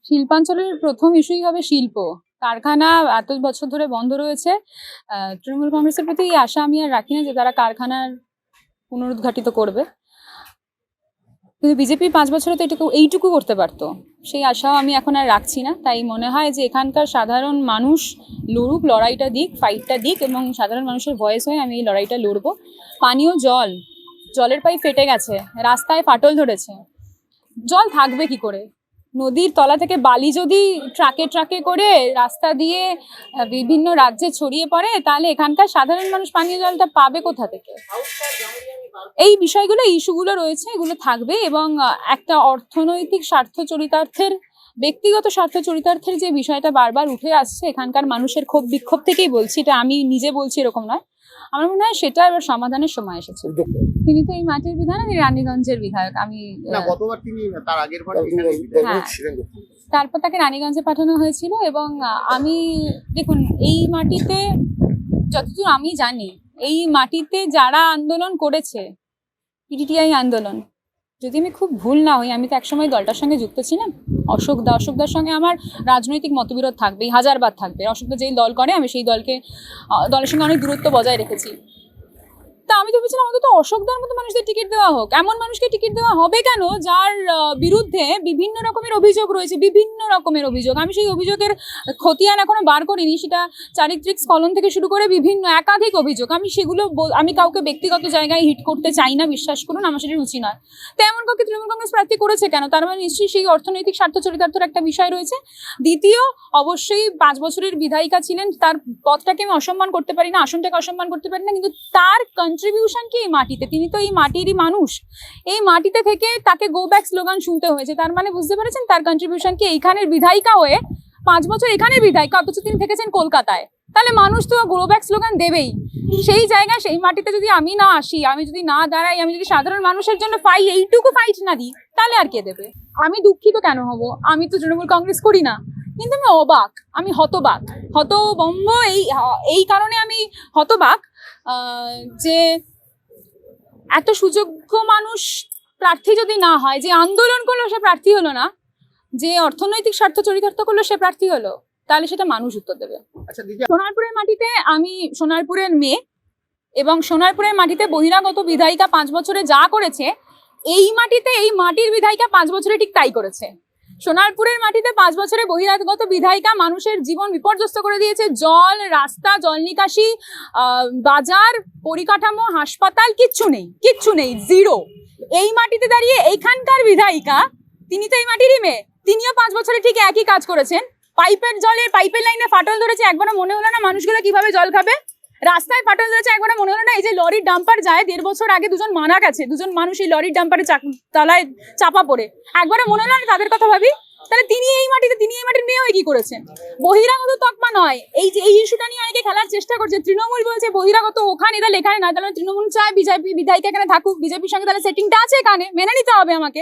শিল্পাঞ্চলের প্রথম ইস্যুই হবে শিল্প। কারখানা এত বছর ধরে বন্ধ রয়েছে। তৃণমূল কংগ্রেসের প্রতি এই আশা আমি আর রাখি না যে তারা কারখানার পুনরুদ্ঘাটিত করবে। কিন্তু বিজেপি 5 বছরে তো এইটুকু করতে পারতো, সেই আশাও আমি এখন আর রাখছি না। তাই মনে হয় যে এখানকার সাধারণ মানুষ লড়ুক, লড়াইটা দিক, ফাইটটা দিক, এবং সাধারণ মানুষের ভয়েস হয়ে আমি এই লড়াইটা লড়বো। পানীয় জলের পাইপ ফেটে গেছে, রাস্তায় ফাটল ধরেছে, জল থাকবে কি করে? নদীর তলা থেকে বালি যদি ট্রাকে ট্রাকে করে রাস্তা দিয়ে বিভিন্ন রাজ্যে ছড়িয়ে পড়ে, তাহলে এখানকার সাধারণ মানুষ পানীয় জলটা পাবে কোথা থেকে? এই বিষয়গুলো, ইস্যুগুলো রয়েছে, এগুলো থাকবে। এবং একটা অর্থনৈতিক স্বার্থ চরিতার্থের, ব্যক্তিগত স্বার্থ চরিতার্থের যে বিষয়টা বারবার উঠে আসছে এখানকার মানুষের ক্ষোভ বিক্ষোভ থেকেই বলছি, এটা আমি নিজে বলছি এরকম নয়। আমার মনে হয় সেটা এবার সমাধানের সময় এসেছে। তিনি তো এই মাটির বিধায়ক, আমি রানীগঞ্জের বিধায়ক। আমি তারপর তাকে রানীগঞ্জে পাঠানো হয়েছিল। এবং আমি দেখুন, এই মাটিতে যতদূর আমি জানি, এই মাটিতে যারা আন্দোলন করেছে, পিটিটিআই আন্দোলন, যদি আমি খুব ভুল না হই, আমি তো একসময় দলটার সঙ্গে যুক্ত ছিলাম। অশোকদার সঙ্গে আমার রাজনৈতিক মতবিরোধ থাকবেই, হাজারবার থাকবে। অশোকদা যেই দল করে, আমি সেই দলের সঙ্গে অনেক দূরত্ব বজায় রেখেছি। তা আমি তো বলছিলাম আমাকে তো অশোকদার মতো মানুষদের টিকিট দেওয়া হোক। এমন মানুষকে টিকিট দেওয়া হবে কেন যার বিরুদ্ধে বিভিন্ন রকমের অভিযোগ রয়েছে, বিভিন্ন রকমের অভিযোগ। আমি সেই অভিযোগের খতিয়ান এখনো বার করিনি, সেটা চারিত্রিক স্খলন থেকে শুরু করে বিভিন্ন একাধিক অভিযোগ। আমি কাউকে ব্যক্তিগত জায়গায় হিট করতে চাই না, বিশ্বাস করুন, আমার সেটা রুচি নয়। তো এমন কাউকে তৃণমূল কংগ্রেস প্রার্থী করেছে কেন? তার মানে নিশ্চয়ই সেই অর্থনৈতিক স্বার্থ চরিতার্থের একটা বিষয় রয়েছে। দ্বিতীয়, অবশ্যই 5 বছরের বিধায়িকা ছিলেন, তার পদটাকে আমি অসম্মান করতে পারি না, আসনটাকে অসম্মান করতে পারি না, কিন্তু তার কন্ট্রিবিউশন কি এই মাটিতে? তিনি তো এই মাটিরই মানুষ। এই মাটিতে থেকে তাকে গো ব্যাক স্লোগান শুনতে হয়েছে। তার মানে বুঝতে পেরেছেন তার কন্ট্রিবিউশন কি? এইখানের বিধায়িকা হয়ে 5 বছর এখানের বিধায়িকা, অথচ তিনি থেকেছেন কলকাতায়। তাহলে মানুষ তো গো ব্যাক স্লোগান দেবেই। সেই জায়গায়, সেই মাটিতে যদি আমি না আসি, আমি যদি না দাঁড়াই, আমি যদি সাধারণ মানুষের জন্য এইটুকু ফাইট না দিই, তাহলে আর কে দেবে? আমি দুঃখিত কেন হব? আমি তো তৃণমূল কংগ্রেস করি না, কিন্তু আমি অবাক, আমি হতবম্ব। এই কারণে আমি হতবাক যে এত সুযোগ্য মানুষ প্রার্থী যদি না হয়, যে আন্দোলন করলো সে প্রার্থী হলো না, যে অর্থনৈতিক স্বার্থ চরিতার্থ করলো সে প্রার্থী হলো, তাহলে সেটা মানুষ উত্তর দেবে। সোনারপুরের মাটিতে, আমি সোনারপুরের মেয়ে, এবং সোনারপুরের মাটিতে বহিরাগত বিধায়িকা 5 বছরে যা করেছে, এই মাটিতে এই মাটির বিধায়িকা 5 বছরে ঠিক তাই করেছে। সোনারপুরের মাটিতে 5 বছরে বহিরাগত বিধায়িকা মানুষের জীবন বিপর্যস্ত করে দিয়েছে। জল, রাস্তা, জল নিকাশি, বাজার, পরিকাঠামো, হাসপাতাল, কিচ্ছু নেই, জিরো। এই মাটিতে দাঁড়িয়ে এইখানকার বিধায়িকা, তিনি তো এই মাটিরই মেয়ে, তিনিও 5 বছরে ঠিক একই কাজ করেছেন। পাইপের লাইনে ফাটল ধরেছে, একবারও মনে হলো না মানুষগুলো কিভাবে জল খাবে? রাস্তায় ফাটল ধরেছে, একবারও মনে হলো না এই যে লরির ডাম্পার যায়, 1.5 বছর আগে 2জন মারা গেছে, 2জন মানুষ এই লরির ডাম্পারে তলায় চাপা পড়ে, একবারও মনে হলো না তাদের কথা ভাবি? তাহলে তিনি এই মাটির মেয়ে হয়ে কি করেছেন? বহিরাগত তকমা নয়, এই যে এই ইস্যুটা নিয়ে অনেকে খেলার চেষ্টা করছে। তৃণমূল বলছে বহিরাগত ওখানে, এটা লেখায় না, তাহলে তৃণমূল চায় বিজেপি বিধায়িকা এখানে থাকুক, বিজেপির সঙ্গে তাহলে সেটিংটা আছে, এখানে মেনে নিতে হবে আমাকে।